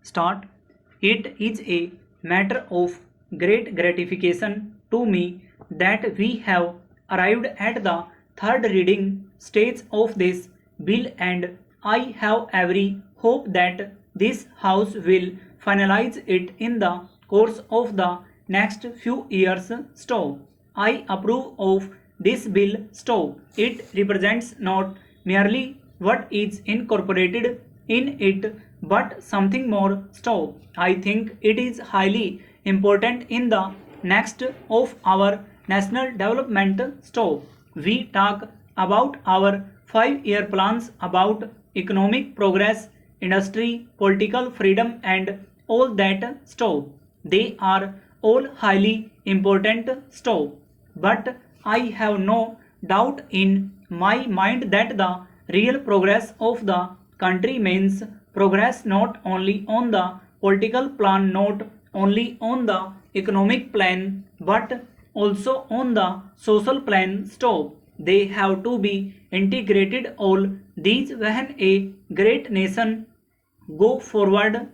start. It is a matter of great gratification to me that we have arrived at the third reading stage of this bill, and I have every hope that this House will finalize it in the course of the next few years. I approve of this bill. It represents not merely what is incorporated in it, but something more. I think it is highly important in the next of our national development. We talk about our 5-year plans about economic progress, industry, political freedom, and all that. They are all highly important. But I have no doubt in my mind that the real progress of the country means progress not only on the political plan, not only on the economic plan, but also on the social plan. They have to be integrated all these when a great nation go forward.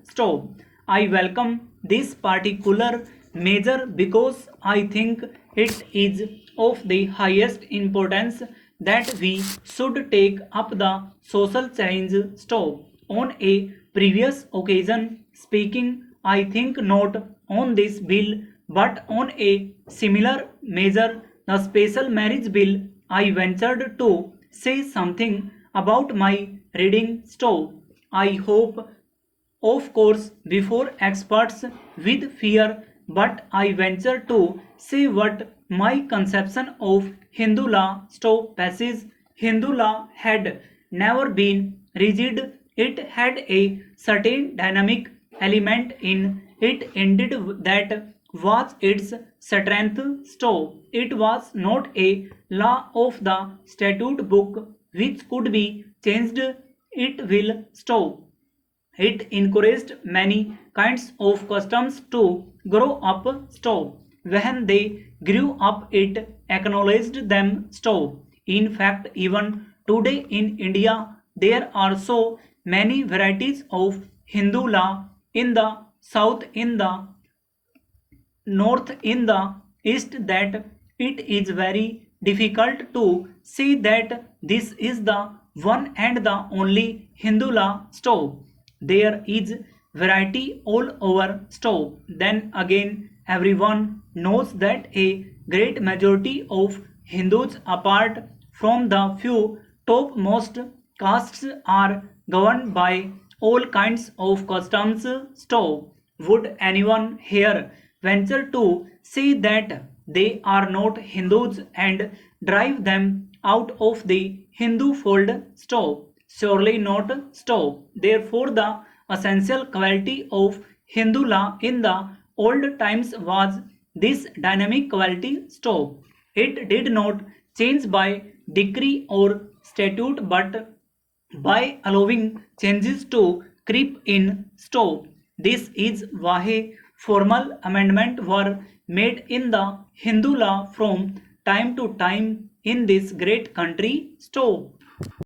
I welcome this particular measure because I think it is of the highest importance that we should take up the social challenge. On a previous occasion, speaking, I think not on this bill but on a similar measure, the special marriage bill, I ventured to say something about my reading. I hope, of course, before experts with fear, but I venture to say what my conception of Hindu law passes. Hindu law had never been rigid, it had a certain dynamic element in it, indeed, that was its strength. It was not a law of the statute book which could be changed at will. It encouraged many kinds of customs to grow up. When they grew up, it acknowledged them. In fact, even today in India, there are so many varieties of Hindu law in the south, in the north, in the east, that it is very difficult to say that this is the one and the only Hindu law. There is variety all over. Then again, everyone knows that a great majority of Hindus, apart from the few topmost castes, are governed by all kinds of customs. Would anyone here venture to say that they are not Hindus and drive them out of the Hindu fold? Surely not. Therefore, the essential quality of Hindu law in the old times was this dynamic quality. It did not change by decree or statute, but by allowing changes to creep in. This is why formal amendments were made in the Hindu law from time to time in this great country.